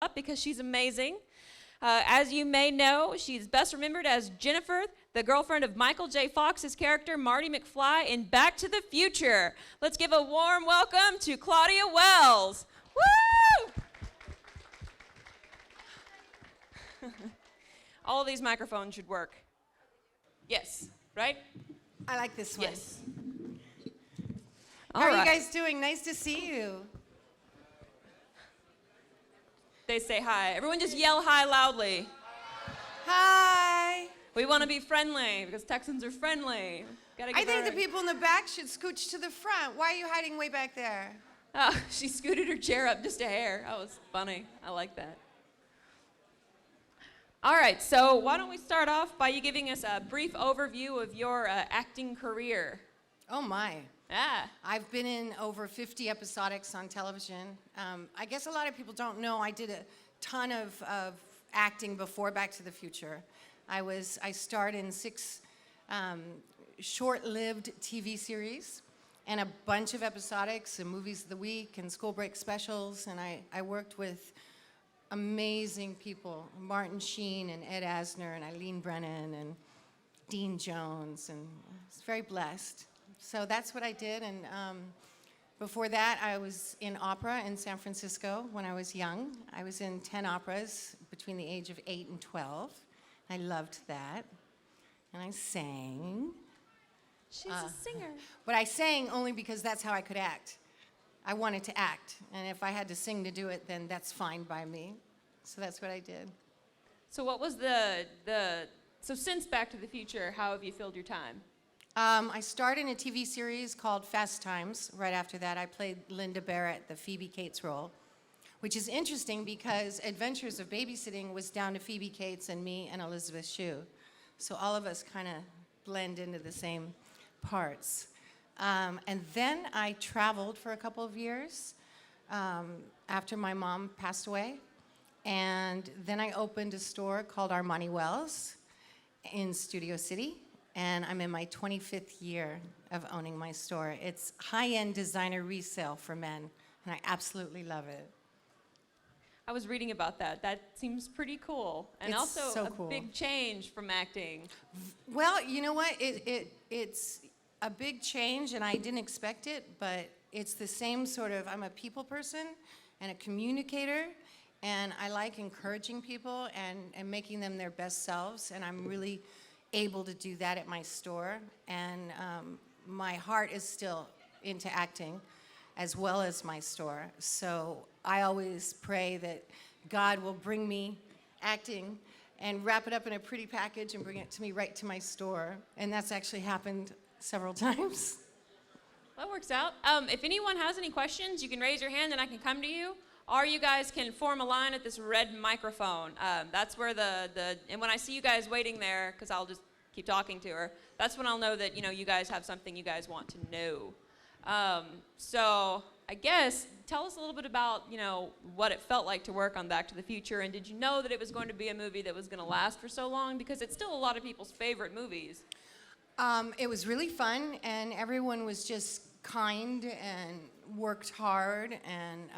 up because she's amazing. As you may know, she's best remembered as Jennifer, the girlfriend of Michael J. Fox's character Marty McFly in Back to the Future. Let's give a warm welcome to Claudia Wells. Woo! All of these microphones should work. Yes, right? I like this one. Yes. How are you guys doing? Nice to see you. They say hi. Everyone just yell hi loudly. Hi. We want to be friendly because Texans are friendly. I think the people in the back should scooch to the front. Why are you hiding way back there? Oh, she scooted her chair up just a hair. That was funny. I like that. All right, so why don't we start off by you giving us a brief overview of your acting career? Oh, my. Ah. I've been in over 50 episodics on television. I guess a lot of people don't know I did a ton of acting before Back to the Future. I starred in 6 short-lived TV series and a bunch of episodics and movies of the week and school break specials, and I worked with amazing people, Martin Sheen and Ed Asner and Eileen Brennan and Dean Jones, and I was very blessed. So that's what I did, and before that I was in opera in San Francisco when I was young. I was in 10 operas between the age of 8 and 12. I loved that, and I sang. She's a singer. But I sang only because that's how I could act. I wanted to act, and if I had to sing to do it, then that's fine by me. So that's what I did. So what was so since Back to the Future, how have you filled your time? I starred in a TV series called Fast Times. Right after that, I played Linda Barrett, the Phoebe Cates role, which is interesting because Adventures of Babysitting was down to Phoebe Cates and me and Elizabeth Shue. So all of us kind of blend into the same parts. And then I traveled for a couple of years after my mom passed away. And then I opened a store called Armani Wells in Studio City. And I'm in my 25th year of owning my store. It's high-end designer resale for men, and I absolutely love it. I was reading about that. That seems pretty cool. And It's also so a cool. big change from acting. Well, you know what? It's a big change, and I didn't expect it, but it's the same sort of, I'm a people person and a communicator, and I like encouraging people and making them their best selves, and I'm really able to do that at my store, and my heart is still into acting as well as my store. So I always pray that God will bring me acting and wrap it up in a pretty package and bring it to me right to my store, and that's actually happened several times. That works out. If anyone has any questions, you can raise your hand and I can come to you. Or you guys can form a line at this red microphone. That's where and when I see you guys waiting there, because I'll just keep talking to her, that's when I'll know that, you guys have something you guys want to know. So I guess, tell us a little bit about, what it felt like to work on Back to the Future, and did you know that it was going to be a movie that was going to last for so long? Because it's still a lot of people's favorite movies. It was really fun, and everyone was just kind and worked hard, and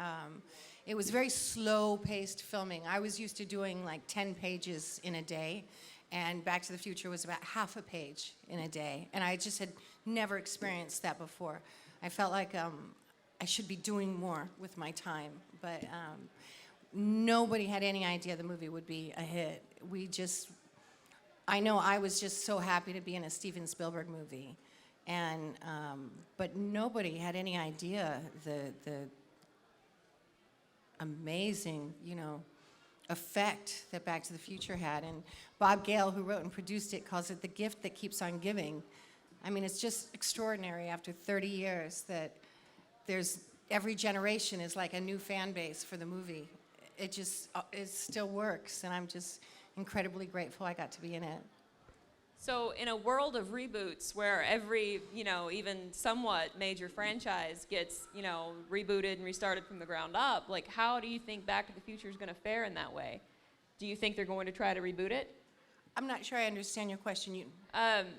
it was very slow-paced filming. I was used to doing like 10 pages in a day, and Back to the Future was about half a page in a day, and I just had never experienced that before. I felt like I should be doing more with my time, but nobody had any idea the movie would be a hit. I know I was just so happy to be in a Steven Spielberg movie, and but nobody had any idea the amazing, effect that Back to the Future had. And Bob Gale, who wrote and produced it, calls it the gift that keeps on giving. I mean, it's just extraordinary after 30 years that every generation is like a new fan base for the movie. It still works, and I'm just incredibly grateful I got to be in it. So in a world of reboots where every, even somewhat major franchise gets, rebooted and restarted from the ground up, like how do you think Back to the Future is going to fare in that way? Do you think they're going to try to reboot it? I'm not sure I understand your question.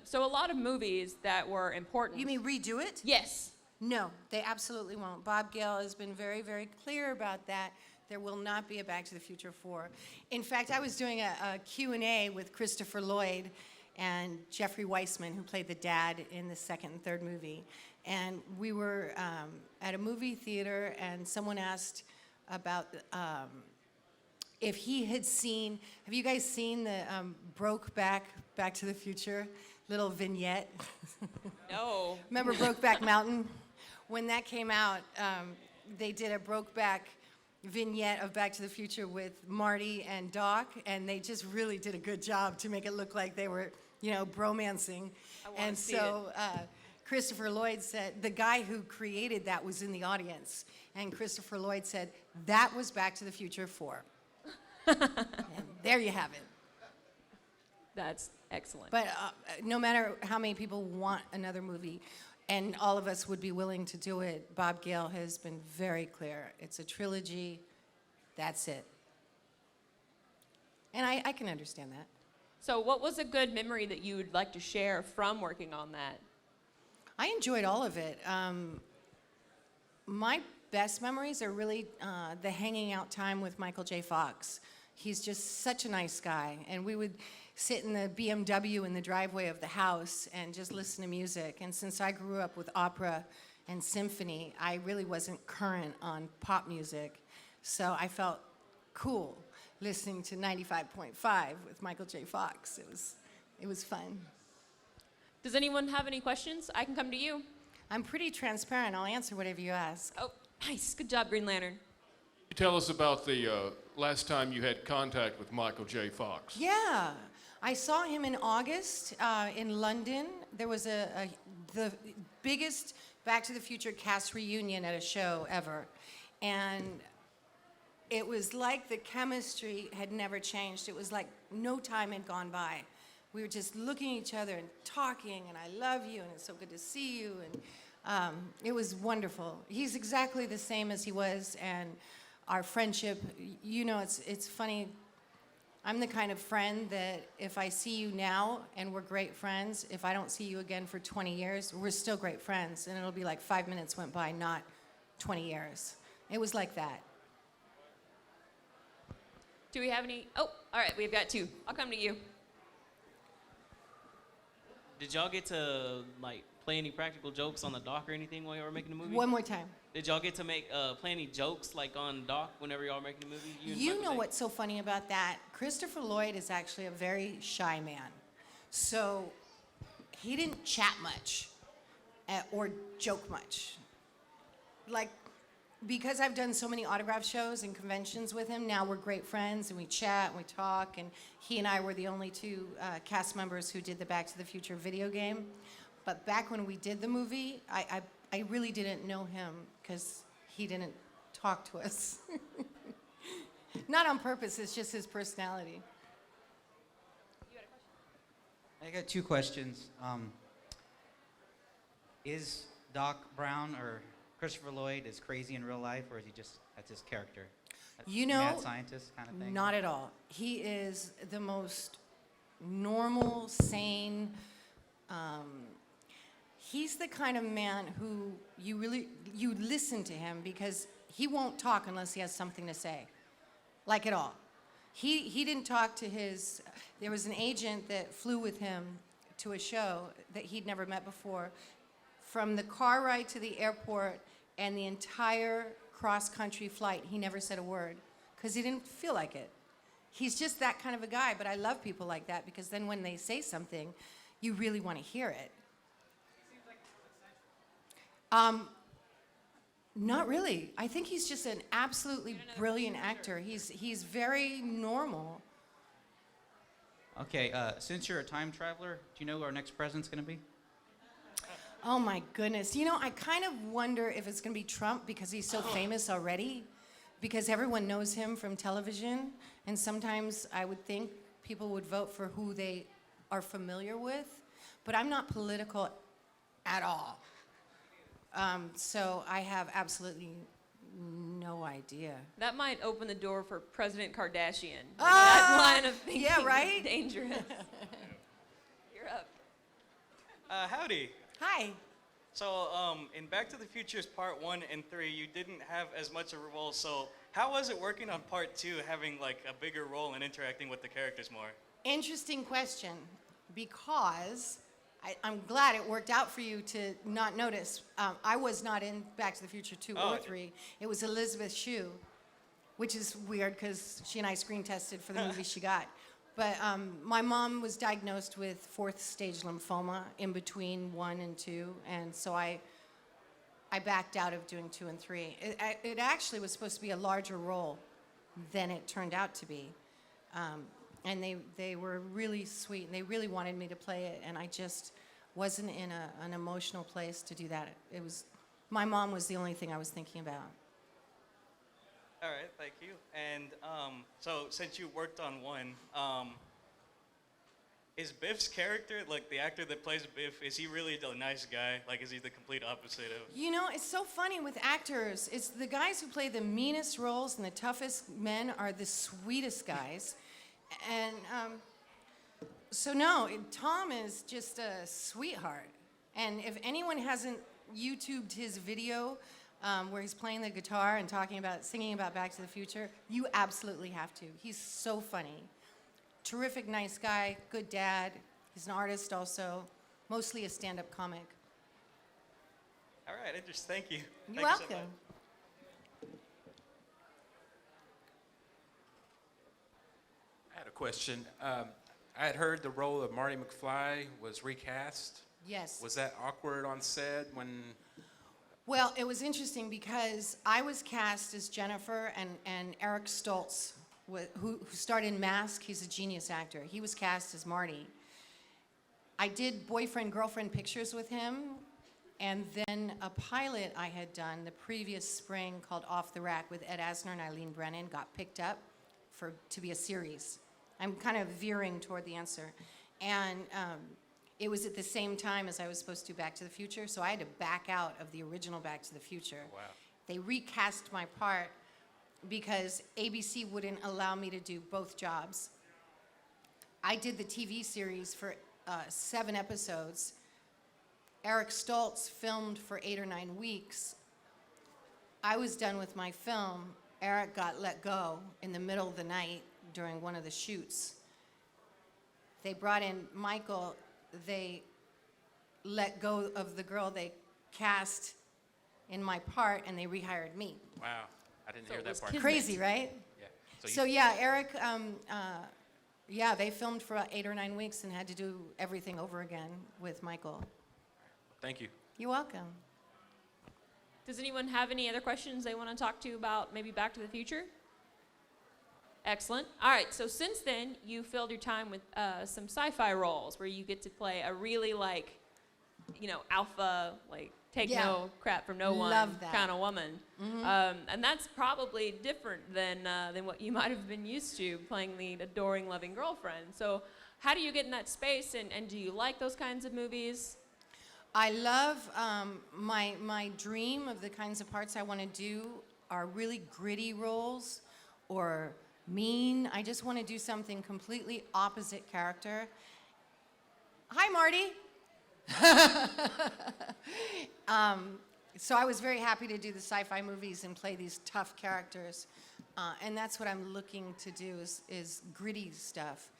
So a lot of movies that were important. You mean redo it? Yes. No, they absolutely won't. Bob Gale has been very, very clear about that There will not be a Back to the Future 4. In fact, I was doing a Q&A with Christopher Lloyd and Jeffrey Weissman, who played the dad in the second and third movie. And we were at a movie theater, and someone asked about if he had seen, have you guys seen the Back to the Future little vignette? No. Remember Brokeback Mountain? When that came out, they did a Brokeback vignette of Back to the Future with Marty and Doc, and they just really did a good job to make it look like they were, bromancing. And so Christopher Lloyd said, the guy who created that was in the audience, and Christopher Lloyd said, that was Back to the Future 4. And there you have it. That's excellent. But no matter how many people want another movie, and all of us would be willing to do it, Bob Gale has been very clear. It's a trilogy. That's it. And I can understand that. So what was a good memory that you would like to share from working on that? I enjoyed all of it. My best memories are really the hanging out time with Michael J. Fox. He's just such a nice guy. And we would sit in the BMW in the driveway of the house and just listen to music. And since I grew up with opera and symphony, I really wasn't current on pop music. So I felt cool listening to 95.5 with Michael J. Fox. It was fun. Does anyone have any questions? I can come to you. I'm pretty transparent. I'll answer whatever you ask. Oh, nice. Good job, Green Lantern. You tell us about the last time you had contact with Michael J. Fox. Yeah. I saw him in August in London. There was the biggest Back to the Future cast reunion at a show ever. And it was like the chemistry had never changed. It was like no time had gone by. We were just looking at each other and talking, and I love you, and it's so good to see you. And it was wonderful. He's exactly the same as he was, and our friendship, it's funny. I'm the kind of friend that if I see you now and we're great friends, if I don't see you again for 20 years, we're still great friends. And it'll be like 5 minutes went by, not 20 years. It was like that. Do we have any? Oh, all right, we've got two. I'll come to you. Did y'all get to play any practical jokes on the dock or anything while y'all were making the movie? One more time. Did y'all get to play any jokes on dock whenever y'all were making the movie? You know what's so funny about that? Christopher Lloyd is actually a very shy man. So he didn't chat much or joke much. Because I've done so many autograph shows and conventions with him, now we're great friends and we chat and we talk, and he and I were the only two cast members who did the Back to the Future video game. But back when we did the movie, I really didn't know him because he didn't talk to us. Not on purpose, it's just his personality. You had a question? I got two questions. Is Doc Brown or Christopher Lloyd is crazy in real life, or is he just, that's his character? Mad scientist kind of thing? Not at all. He is the most normal, sane, he's the kind of man who you listen to him because he won't talk unless he has something to say, like at all. He didn't talk to there was an agent that flew with him to a show that he'd never met before. From the car ride to the airport and the entire cross-country flight, he never said a word because he didn't feel like it. He's just that kind of a guy, but I love people like that because then when they say something, you really want to hear it. Not really. I think he's just an absolutely brilliant actor. He's very normal. Okay, since you're a time traveler, do you know who our next president's going to be? Oh my goodness. I kind of wonder if it's going to be Trump because he's so famous already, because everyone knows him from television, and sometimes I would think people would vote for who they are familiar with, but I'm not political at all. So I have absolutely no idea. That might open the door for President Kardashian. That line of thinking yeah, right? is dangerous. You're up. Howdy. Hi. So, in Back to the Future's Part 1 and 3, you didn't have as much of a role. So, how was it working on Part 2, having like a bigger role and interacting with the characters more? Interesting question, because I'm glad it worked out for you to not notice. I was not in Back to the Future 2 or 3. It was Elizabeth Shue, which is weird because she and I screen tested for the movie she got. But my mom was diagnosed with 4th stage lymphoma in between 1 and 2, and so I backed out of doing 2 and 3. It actually was supposed to be a larger role than it turned out to be. And they were really sweet, and they really wanted me to play it, and I just wasn't in an emotional place to do that. My mom was the only thing I was thinking about. All right, thank you. And so, since you worked on 1, is Biff's character, like the actor that plays Biff, is he really the nice guy? Like, is he the complete opposite of? You know, it's so funny with actors. It's the guys who play the meanest roles and the toughest men are the sweetest guys. And so no, Tom is just a sweetheart. And if anyone hasn't YouTubed his video where he's playing the guitar and singing about Back to the Future, you absolutely have to. He's so funny. Terrific, nice guy, good dad. He's an artist also, mostly a stand-up comic. All right, interesting. Thank you. You're Thank you so welcome. much. I had a question. I had heard the role of Marty McFly was recast. Yes. Was that awkward on set when? Well, it was interesting because I was cast as Jennifer, and Eric Stoltz, who starred in Mask, he's a genius actor. He was cast as Marty. I did boyfriend-girlfriend pictures with him, and then a pilot I had done the previous spring called Off the Rack with Ed Asner and Eileen Brennan got picked up to be a series. I'm kind of veering toward the answer. And it was at the same time as I was supposed to do Back to the Future, so I had to back out of the original Back to the Future. Wow. They recast my part because ABC wouldn't allow me to do both jobs. I did the TV series for 7 episodes. Eric Stoltz filmed for 8 or 9 weeks. I was done with my film. Eric got let go in the middle of the night during one of the shoots. They brought in Michael. They let go of the girl they cast in my part, and they rehired me. Wow, I didn't So hear it that was part. Kismet. Crazy, right? Yeah. So yeah, Eric, they filmed for 8 or 9 weeks and had to do everything over again with Michael. Thank you. You're welcome. Does anyone have any other questions they want to talk to you about maybe Back to the Future? Excellent. All right, so since then, you filled your time with some sci-fi roles where you get to play a really alpha, take Yeah. no crap from no one Love that. kind of woman. And that's probably different than what you might have been used to playing the adoring, loving girlfriend. So how do you get in that space, and do you like those kinds of movies? I love my dream of the kinds of parts I want to do are really gritty roles or mean. I just want to do something completely opposite character. Hi, Marty. So I was very happy to do the sci-fi movies and play these tough characters. And that's what I'm looking to do is gritty stuff.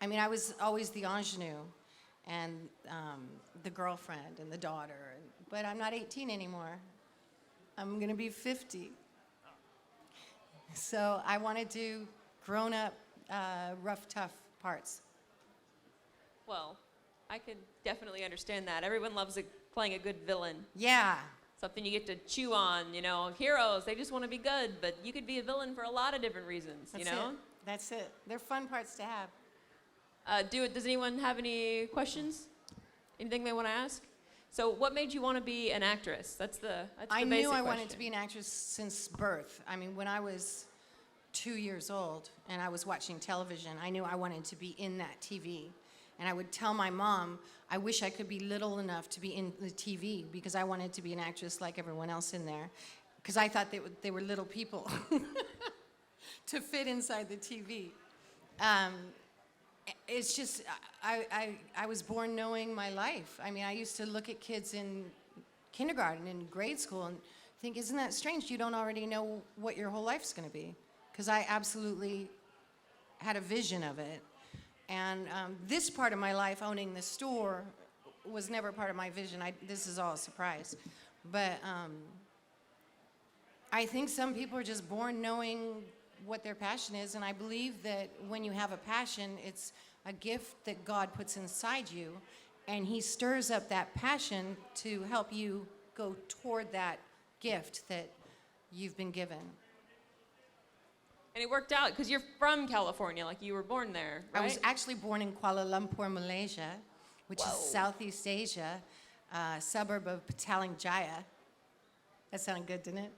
I mean, I was always the ingenue and the girlfriend and the daughter, but I'm not 18 anymore. I'm gonna be 50. So I want to do grown-up, rough, tough parts. Well, I could definitely understand that. Everyone loves playing a good villain. Yeah. Something you get to chew on, Heroes, they just want to be good, but you could be a villain for a lot of different reasons, That's it. That's it. They're fun parts to have. Does anyone have any questions? Anything they want to ask? So what made you want to be an actress? That's the I basic knew I wanted question. to be an actress since birth. I mean, when I was 2 years old and I was watching television, I knew I wanted to be in that TV. And I would tell my mom, I wish I could be little enough to be in the TV because I wanted to be an actress like everyone else in there. Because I thought they were little people to fit inside the TV. It's just, I was born knowing my life. I mean, I used to look at kids in kindergarten and grade school and think, isn't that strange? You don't already know what your whole life's going to be. Because I absolutely had a vision of it. And this part of my life, owning the store, was never part of my vision. This is all a surprise. But I think some people are just born knowing what their passion is, and I believe that when you have a passion, it's a gift that God puts inside you, and he stirs up that passion to help you go toward that gift that you've been given. And it worked out because you're from California, like you were born there, right? I was actually born in Kuala Lumpur, Malaysia, which is Southeast Asia, a suburb of Petaling Jaya. That sounded good, didn't it?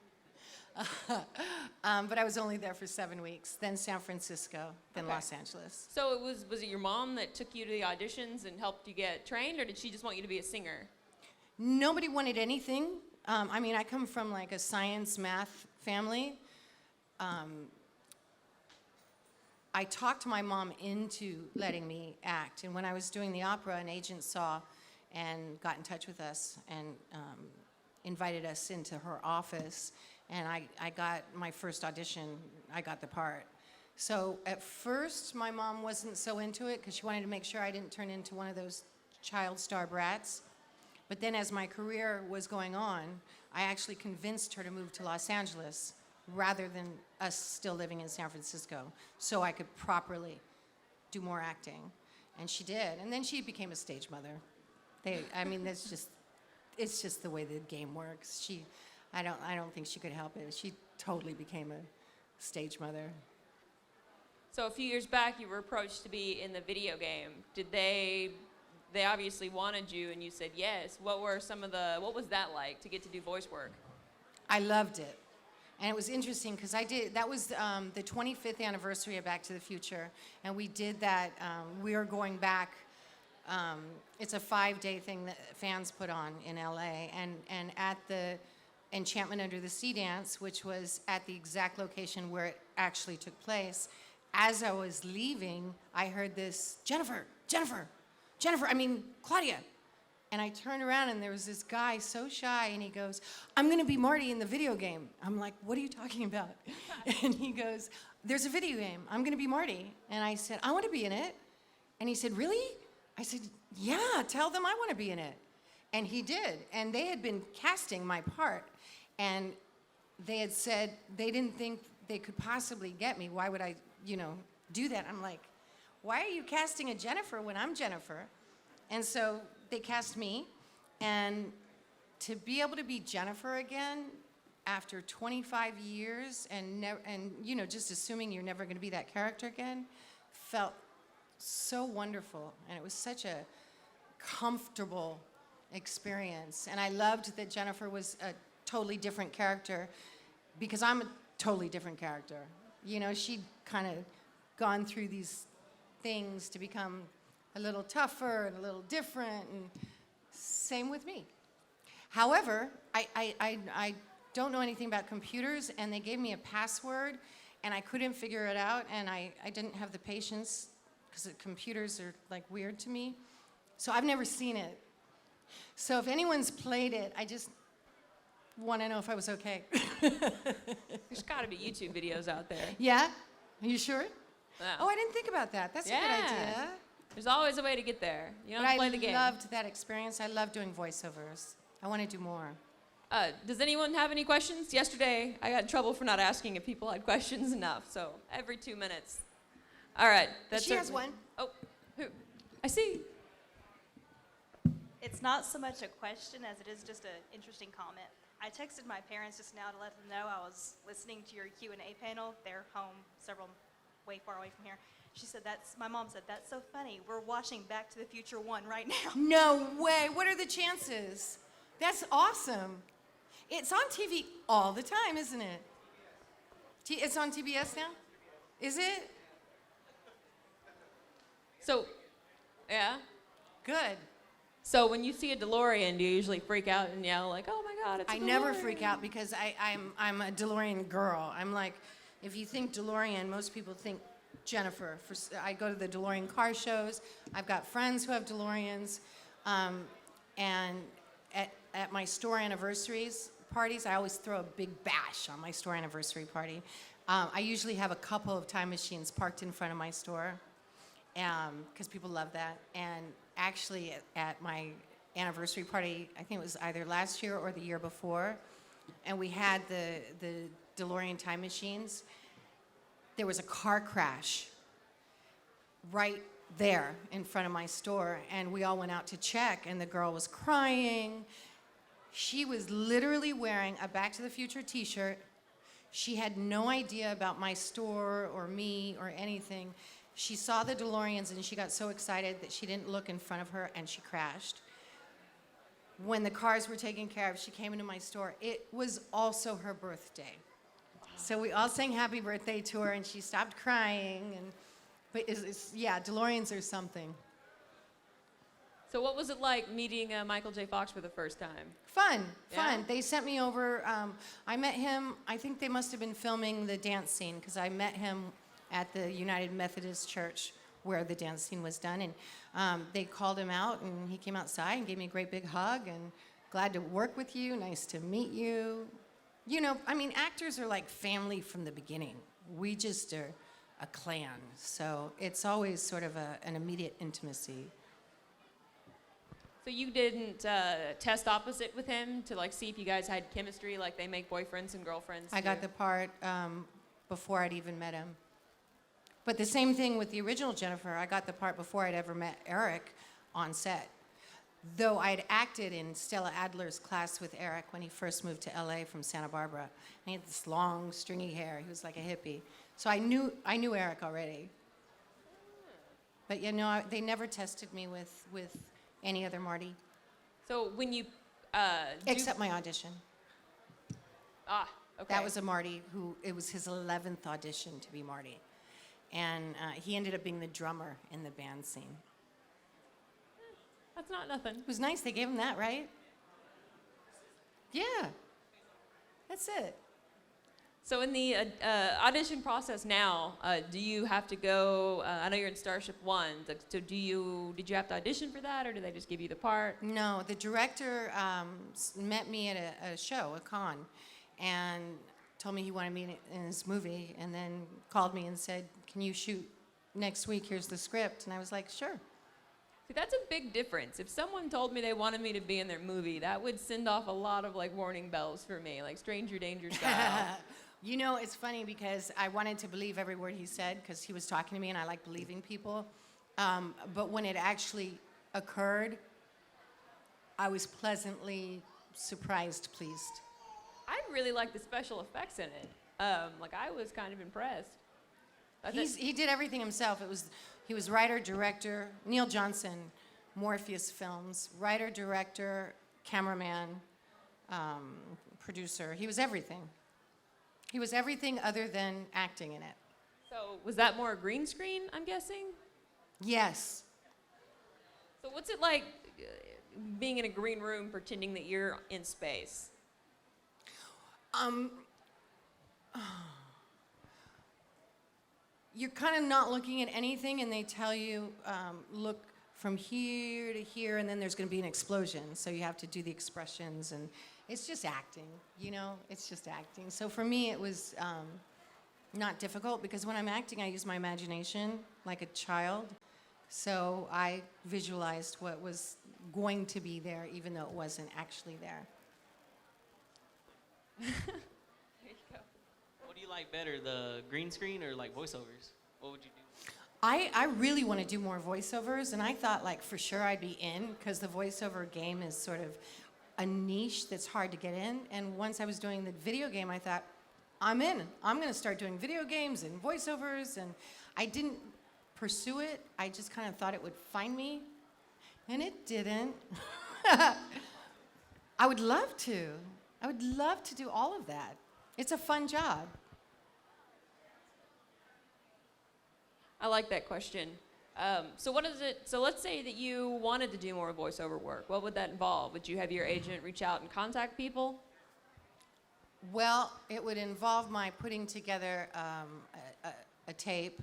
But I was only there for 7 weeks, then San Francisco, then Okay. Los Angeles. So was it your mom that took you to the auditions and helped you get trained, or did she just want you to be a singer? Nobody wanted anything. I mean, I come from like a science, math family. I talked my mom into letting me act. And when I was doing the opera, an agent saw and got in touch with us and invited us into her office. And I got my first audition, I got the part. So at first, my mom wasn't so into it because she wanted to make sure I didn't turn into one of those child star brats. But then as my career was going on, I actually convinced her to move to Los Angeles rather than us still living in San Francisco, so I could properly do more acting. And she did. And then she became a stage mother. It's just the way the game works. I don't think she could help it. She totally became a stage mother. So a few years back, you were approached to be in the video game. Did they obviously wanted you, and you said yes. What was that like to get to do voice work? I loved it. And it was interesting because that was the 25th anniversary of Back to the Future. And we did that, we are going back, it's a 5-day thing that fans put on in LA. And at the Enchantment Under the Sea dance, which was at the exact location where it actually took place, as I was leaving, I heard this, Claudia. And I turned around and there was this guy so shy and he goes, I'm gonna be Marty in the video game. I'm like, what are you talking about? And he goes, there's a video game, I'm gonna be Marty. And I said, I wanna be in it. And he said, really? I said, yeah, tell them I wanna be in it. And he did, and they had been casting my part. And they had said they didn't think they could possibly get me. Why would I, do that? I'm like, why are you casting a Jennifer when I'm Jennifer? And so they cast me, and to be able to be Jennifer again after 25 years and just assuming you're never going to be that character again felt so wonderful, and it was such a comfortable experience. And I loved that Jennifer was a totally different character because I'm a totally different character. She'd kind of gone through these things to become a little tougher and a little different, and same with me. However, I don't know anything about computers, and they gave me a password, and I couldn't figure it out, and I didn't have the patience because computers are like weird to me. So I've never seen it. So if anyone's played it, I just want to know if I was okay. There's got to be YouTube videos out there. Yeah? Are you sure? Yeah. Oh, I didn't think about that. That's a good idea. There's always a way to get there. You don't But have to play the game. I loved that experience. I love doing voiceovers. I want to do more. Does anyone have any questions? Yesterday, I got in trouble for not asking if people had questions enough. So every 2 minutes. All right. She has one. Oh, who? I see. It's not so much a question as it is just an interesting comment. I texted my parents just now to let them know I was listening to your Q&A panel. They're home way far away from here. My mom said, that's so funny. We're watching Back to the Future 1 right now. No way. What are the chances? That's awesome. It's on TV all the time, isn't it? It's on TBS now? Is it? So, yeah. Good. So when you see a DeLorean, do you usually freak out and yell like, "Oh my God, it's a DeLorean"? I never freak out because I'm a DeLorean girl. I'm like, if you think DeLorean, most people think Jennifer. I go to the DeLorean car shows. I've got friends who have DeLoreans, and at my store anniversaries parties, I always throw a big bash on my store anniversary party. I usually have a couple of time machines parked in front of my store because people love that. And actually, at my anniversary party, I think it was either last year or the year before, and we had the DeLorean time machines. There was a car crash right there in front of my store, and we all went out to check, and the girl was crying. She was literally wearing a Back to the Future t-shirt. She had no idea about my store or me or anything. She saw the DeLoreans and she got so excited that she didn't look in front of her and she crashed. When the cars were taken care of, she came into my store. It was also her birthday. So we all sang happy birthday to her and she stopped crying. But yeah, DeLoreans are something. So what was it like meeting Michael J. Fox for the first time? Fun. Yeah? They sent me over. I met him, I think they must have been filming the dance scene because I met him at the United Methodist Church where the dance scene was done. And they called him out and he came outside and gave me a great big hug and glad to work with you, nice to meet you. You know, I mean, actors are like family from the beginning. We just are a clan. So it's always sort of an immediate intimacy. So you didn't test opposite with him to like see if you guys had chemistry like they make boyfriends and girlfriends I got the part before I'd even met him. But the same thing with the original Jennifer. I got the part before I'd ever met Eric on set. Though I'd acted in Stella Adler's class with Eric when he first moved to LA from Santa Barbara. And he had this long, stringy hair. He was like a hippie. So I knew Eric already. But you know, they never tested me with any other Marty. So when you Except my audition. Okay. That was a Marty who, it was his 11th audition to be Marty. And he ended up being the drummer in the band scene. That's not nothing. It was nice, they gave him that, right? Yeah, that's it. So in the audition process now, do you have to go, I know you're in Starship 1, so did you have to audition for that, or did they just give you the part? No, the director met me at a show, a con, and told me he wanted me in his movie, and then called me and said, can you shoot next week, here's the script, and I was like, sure. See, that's a big difference. If someone told me they wanted me to be in their movie, that would send off a lot of like warning bells for me, like Stranger Danger style. You know, it's funny because I wanted to believe every word he said because he was talking to me and I like believing people. But when it actually occurred, I was pleasantly surprised, pleased. I really like the special effects in it. Like I was kind of impressed. He did everything himself. He was writer, director, Neil Johnson, Morpheus Films, writer, director, cameraman, producer. He was everything. He was everything other than acting in it. So was that more a green screen, I'm guessing? Yes. So what's it like being in a green room pretending that you're in space? You're kind of not looking at anything and they tell you, look from here to here and then there's going to be an explosion. So you have to do the expressions and it's just acting, you know, it's just acting. So for me it was not difficult because when I'm acting I use my imagination like a child. So I visualized what was going to be there even though it wasn't actually there. There you go. What do you like better, the green screen or like voiceovers? What would you do? I really want to do more voiceovers, and I thought like for sure I'd be in because the voiceover game is sort of a niche that's hard to get in. And once I was doing the video game, I thought, I'm in. I'm going to start doing video games and voiceovers, and I didn't pursue it. I just kind of thought it would find me, and it didn't. I would love to. I would love to do all of that. It's a fun job. I like that question. So what is it, so let's say that you wanted to do more voiceover work. What would that involve? Would you have your agent reach out and contact people? Well, it would involve my putting together a tape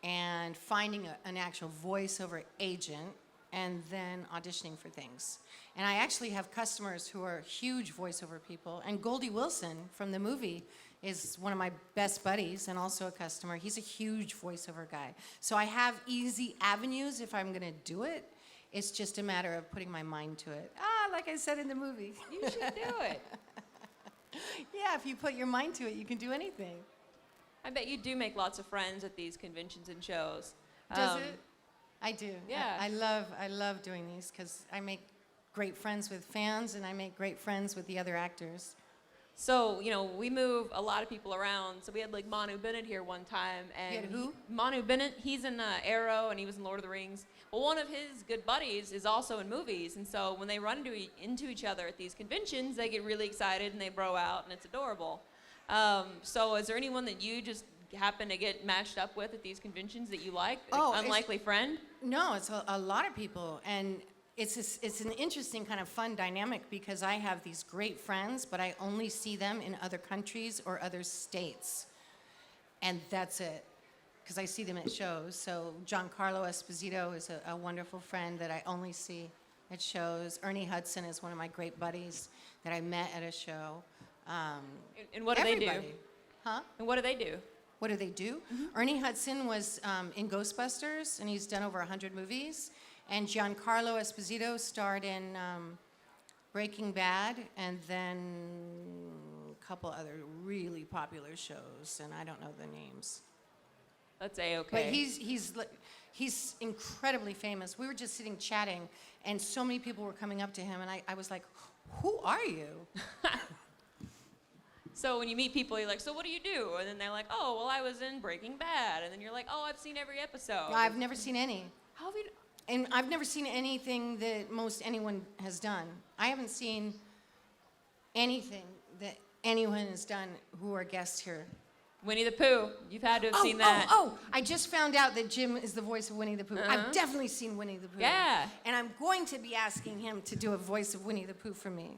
and finding an actual voiceover agent and then auditioning for things. And I actually have customers who are huge voiceover people. And Goldie Wilson from the movie is one of my best buddies and also a customer. He's a huge voiceover guy. So I have easy avenues if I'm going to do it. It's just a matter of putting my mind to it. Like I said in the movie. You should do it. Yeah, if you put your mind to it, you can do anything. I bet you do make lots of friends at these conventions and shows. Does it? I do. Yeah. I love doing these because I make great friends with fans and I make great friends with the other actors. So, we move a lot of people around. So we had like Manu Bennett here one time. And You had who? Manu Bennett, he's in Arrow and he was in Lord of the Rings. Well, one of his good buddies is also in movies. And so when they run into each other at these conventions, they get really excited and they bro out and it's adorable. So is there anyone that you just happen to get matched up with at these conventions that you like? Unlikely friend? No, it's a lot of people. And it's an interesting kind of fun dynamic because I have these great friends, but I only see them in other countries or other states. And that's it, because I see them at shows. So Giancarlo Esposito is a wonderful friend that I only see at shows. Ernie Hudson is one of my great buddies that I met at a show. And what do they do? Everybody. Huh? And what do they do? What do they do? Ernie Hudson was in Ghostbusters, and he's done over 100 movies. And Giancarlo Esposito starred in Breaking Bad, and then a couple other really popular shows, and I don't know the names. Let's say okay. But he's incredibly famous. We were just sitting chatting, and so many people were coming up to him, and I was like, "Who are you?" So when you meet people, you're like, so what do you do? And then they're like, oh, well, I was in Breaking Bad. And then you're like, oh, I've seen every episode. I've never seen any. How have you... And I've never seen anything that most anyone has done. I haven't seen anything that anyone has done who are guests here. Winnie the Pooh. You've had to have seen that. I just found out that Jim is the voice of Winnie the Pooh. I've definitely seen Winnie the Pooh. Yeah. And I'm going to be asking him to do a voice of Winnie the Pooh for me.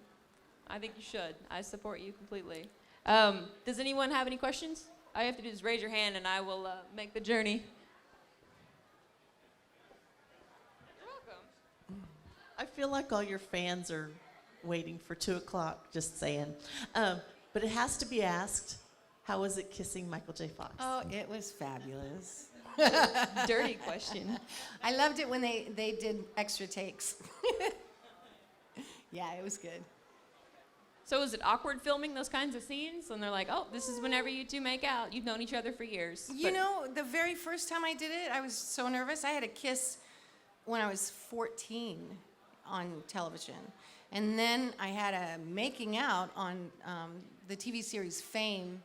I think you should. I support you completely. Does anyone have any questions? All you have to do is raise your hand and I will make the journey. You're welcome. I feel like all your fans are waiting for 2 o'clock, just saying. But it has to be asked, how was it kissing Michael J. Fox? Oh, it was fabulous. Dirty question. I loved it when they did extra takes. Yeah, it was good. So is it awkward filming those kinds of scenes? And they're like, oh, this is whenever you two make out. You've known each other for years. You know, the very first time I did it, I was so nervous. I had a kiss when I was 14 on television. And then I had a making out on the TV series Fame.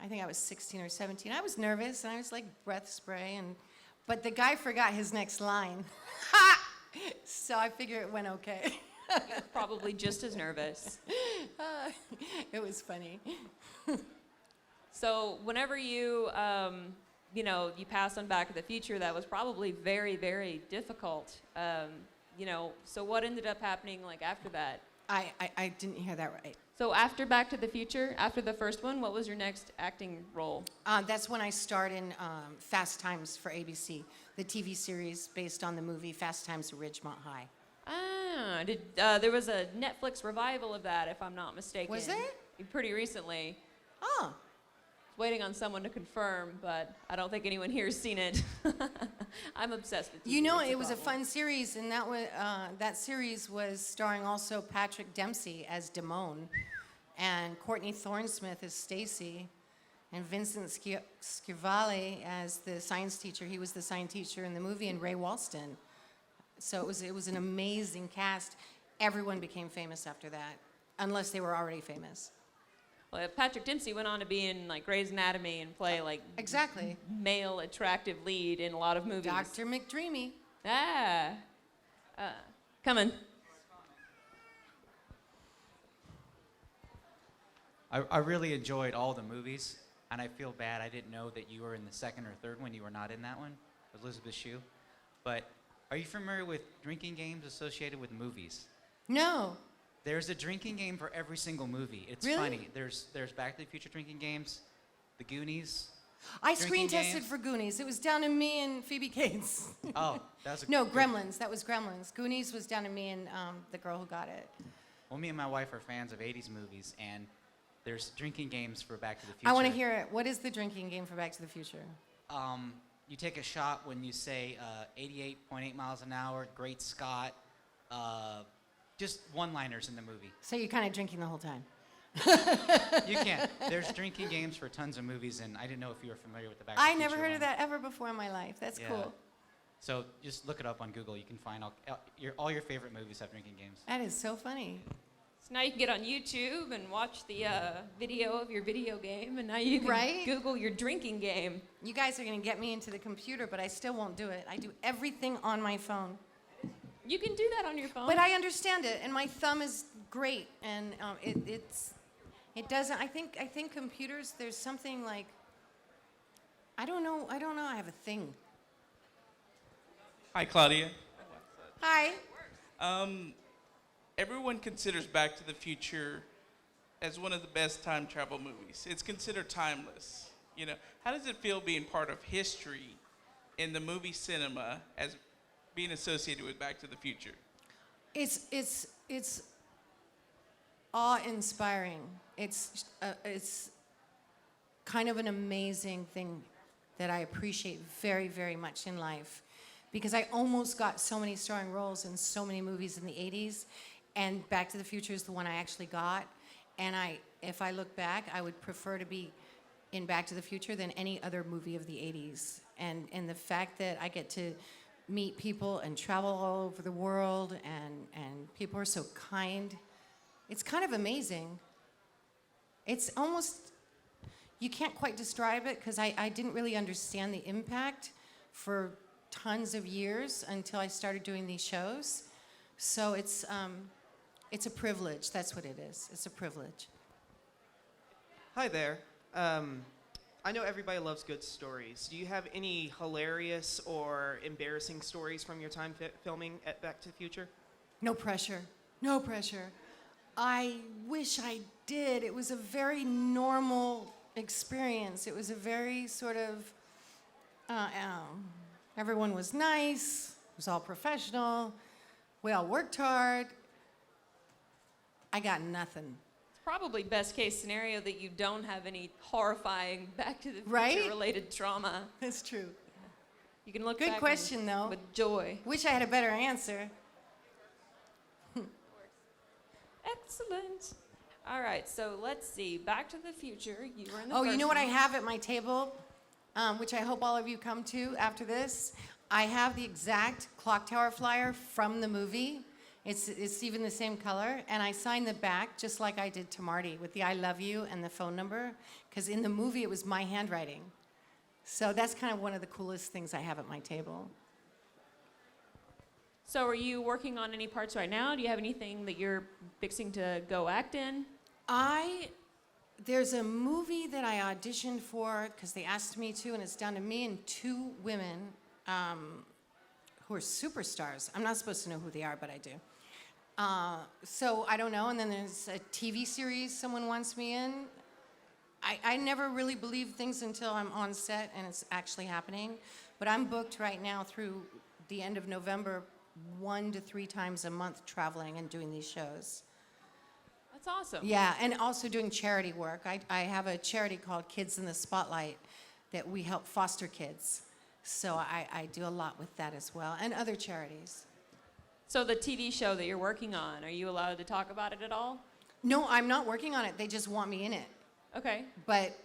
I think I was 16 or 17. I was nervous, and I was like breath spray. But the guy forgot his next line. So I figure it went okay. You're probably just as nervous. It was funny. So whenever you, you passed on Back to the Future, that was probably very, very difficult. So what ended up happening like after that? I didn't hear that right. So after Back to the Future, after the first one, what was your next acting role? That's when I starred in Fast Times for ABC, the TV series based on the movie Fast Times at Ridgemont High. There was a Netflix revival of that, if I'm not mistaken. Was there? Pretty recently. Oh. Waiting on someone to confirm, but I don't think anyone here has seen it. I'm obsessed with TV. You know, it's it was a problem. fun series, and that series was starring also Patrick Dempsey as Damone, and Courtney Thorne-Smith as Stacy, and Vincent Schiavelli as the science teacher. He was the science teacher in the movie, and Ray Walston. So it was an amazing cast. Everyone became famous after that, unless they were already famous. Well, Patrick Dempsey went on to be in like Grey's Anatomy and play like exactly male attractive lead in a lot of movies. Dr. McDreamy. Coming. I really enjoyed all the movies, and I feel bad I didn't know that you were in the second or third one. You were not in that one, Elizabeth Shue. But are you familiar with drinking games associated with movies? No. There's a drinking game for every single movie. It's Really? funny. There's Back to the Future drinking games, The Goonies, I screen Drinking tested games? for Goonies. It was down to me and Phoebe Cates. Oh, that was a No, good- Gremlins. That was Gremlins. Goonies was down to me and the girl who got it. Well, me and my wife are fans of 80s movies, and there's drinking games for Back to the Future. I want to hear it. What is the drinking game for Back to the Future? You take a shot when you say 88.8 miles an hour, Great Scott, just one-liners in the movie. So you're kind of drinking the whole time. You can't. There's drinking games for tons of movies, and I didn't know if you were familiar with the Back to the I Future never heard of one. that ever before in my life. That's Yeah. cool. So just look it up on Google. You can find all your favorite movies have drinking games. That is so funny. So now you can get on YouTube and watch the video of your video game, and now you can Right? Google your drinking game. You guys are going to get me into the computer, but I still won't do it. I do everything on my phone. You can do that on your phone. But I understand it, and my thumb is great, and it doesn't. I think computers. There's something like. I don't know. I have a thing. Hi, Claudia. Hi. Everyone considers Back to the Future as one of the best time travel movies. It's considered timeless. You know, how does it feel being part of history in the movie cinema as being associated with Back to the Future? It's awe-inspiring. It's kind of an amazing thing that I appreciate very, very much in life, because I almost got so many starring roles in so many movies in the 80s, and Back to the Future is the one I actually got. And if I look back, I would prefer to be in Back to the Future than any other movie of the 80s. And the fact that I get to meet people and travel all over the world, and people are so kind, it's kind of amazing. It's almost, you can't quite describe it, because I didn't really understand the impact for tons of years until I started doing these shows. So it's a privilege. That's what it is. It's a privilege. Hi there. I know everybody loves good stories. Do you have any hilarious or embarrassing stories from your time filming at Back to the Future? No pressure. No pressure. I wish I did. It was a very normal experience. It was a very sort of, everyone was nice. It was all professional. We all worked hard. I got nothing. It's probably best case scenario that you don't have any horrifying Back to the Future Right? related trauma. That's true. You can look Good back question, though. with joy. Wish I had a better answer. Excellent. All right, so let's see. Back to the Future. You were in the Oh, first you know what I one. have at my table, which I hope all of you come to after this? I have the exact clock tower flyer from the movie. It's even the same color, and I signed the back just like I did to Marty with the I love you and the phone number, because in the movie it was my handwriting. So that's kind of one of the coolest things I have at my table. So are you working on any parts right now? Do you have anything that you're fixing to go act in? There's a movie that I auditioned for because they asked me to, and it's down to me and two women who are superstars. I'm not supposed to know who they are, but I do. So I don't know. And then there's a TV series someone wants me in. I never really believe things until I'm on set and it's actually happening. But I'm booked right now through the end of November, 1 to 3 times a month, traveling and doing these shows. That's awesome. Yeah, and also doing charity work. I have a charity called Kids in the Spotlight that we help foster kids. So I do a lot with that as well, and other charities. So the TV show that you're working on, are you allowed to talk about it at all? No, I'm not working on it. They just want me in it. Okay. But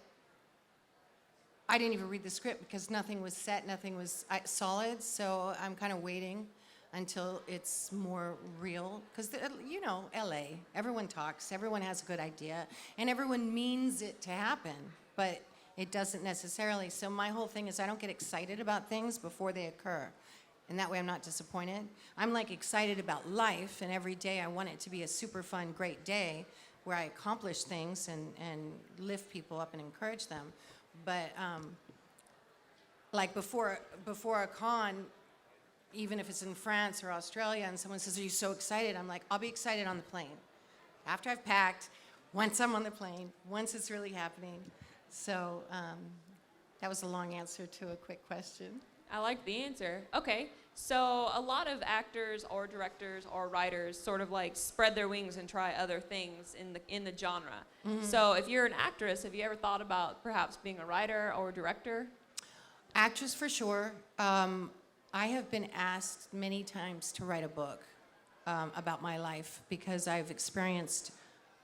I didn't even read the script because nothing was set, nothing was solid. So I'm kind of waiting until it's more real. Because, you know, LA, everyone talks, everyone has a good idea, and everyone means it to happen, but it doesn't necessarily. So my whole thing is I don't get excited about things before they occur. And that way I'm not disappointed. I'm like excited about life, and every day I want it to be a super fun, great day where I accomplish things and lift people up and encourage them. But like before a con, even if it's in France or Australia, and someone says, "Are you so excited?" I'm like, "I'll be excited on the plane. After I've packed, once I'm on the plane, once it's really happening." So That was a long answer to a quick question. I like the answer. Okay, so a lot of actors or directors or writers sort of like spread their wings and try other things in the genre. So if you're an actress, have you ever thought about perhaps being a writer or a director? Actress for sure. I have been asked many times to write a book about my life because I've experienced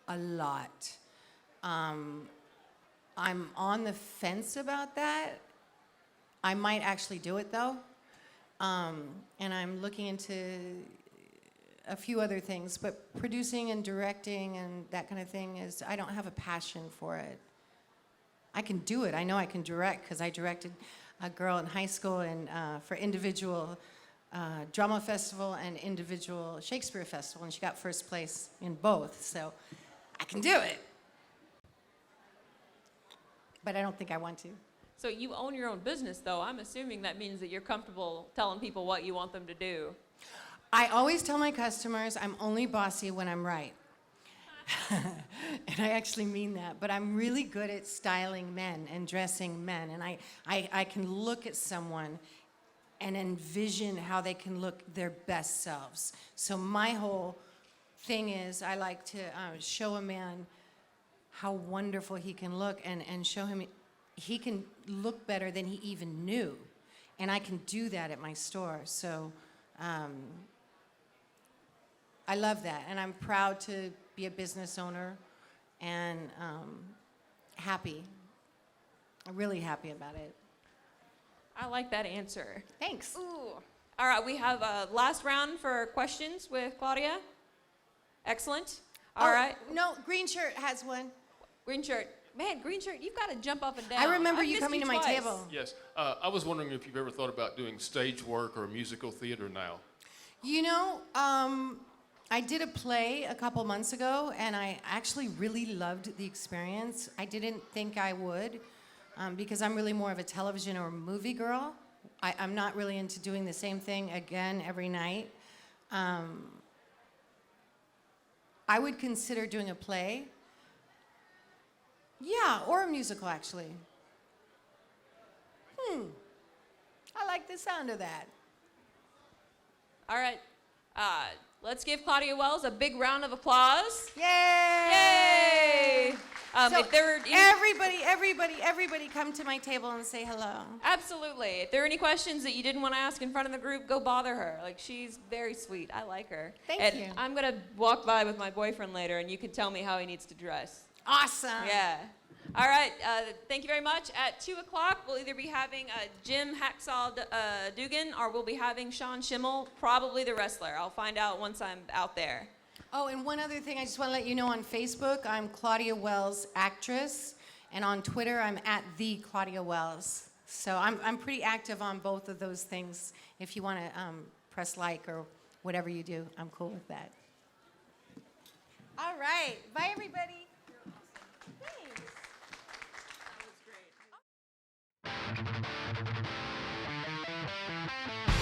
a lot. I'm on the fence about that. I might actually do it though. And I'm looking into a few other things, but producing and directing and that kind of thing is, I don't have a passion for it. I can do it. I know I can direct because I directed a girl in high school and for individual drama festival and individual Shakespeare festival, and she got first place in both, so I can do it. But I don't think I want to. So you own your own business, though. I'm assuming that means that you're comfortable telling people what you want them to do. I always tell my customers I'm only bossy when I'm right. And I actually mean that. But I'm really good at styling men and dressing men. And I can look at someone and envision how they can look their best selves. So my whole thing is I like to show a man how wonderful he can look and show him he can look better than he even knew. And I can do that at my store. So I love that. And I'm proud to be a business owner and happy. I'm really happy about it. I like that answer. Thanks. Ooh. All right, we have a last round for questions with Claudia. Excellent. All right. No, green shirt has one. Green shirt. Man, green shirt, you've got to jump up and down. I remember I've you missed coming to my twice. table. Yes. I was wondering if you've ever thought about doing stage work or musical theater now. You know, I did a play a couple months ago, and I actually really loved the experience. I didn't think I would, because I'm really more of a television or movie girl. I'm not really into doing the same thing again every night. I would consider doing a play. Yeah, or a musical, actually. I like the sound of that. All right. Let's give Claudia Wells a big round of applause. Yay! Yay! So if there were everybody come to my table and say hello. Absolutely. If there are any questions that you didn't want to ask in front of the group, go bother her. Like, she's very sweet. I like her. Thank you. I'm going to walk by with my boyfriend later, and you can tell me how he needs to dress. Awesome. Yeah. All right. Thank you very much. At 2 o'clock, we'll either be having Jim Hacksaw Dugan, or we'll be having Sean Schimmel, probably the wrestler. I'll find out once I'm out there. Oh, and one other thing, I just want to let you know, on Facebook, I'm Claudia Wells Actress, and on Twitter, I'm at the Claudia Wells. So I'm pretty active on both of those things. If you want to press like or whatever you do, I'm cool with that. All right. Bye, everybody. Thanks. That was great.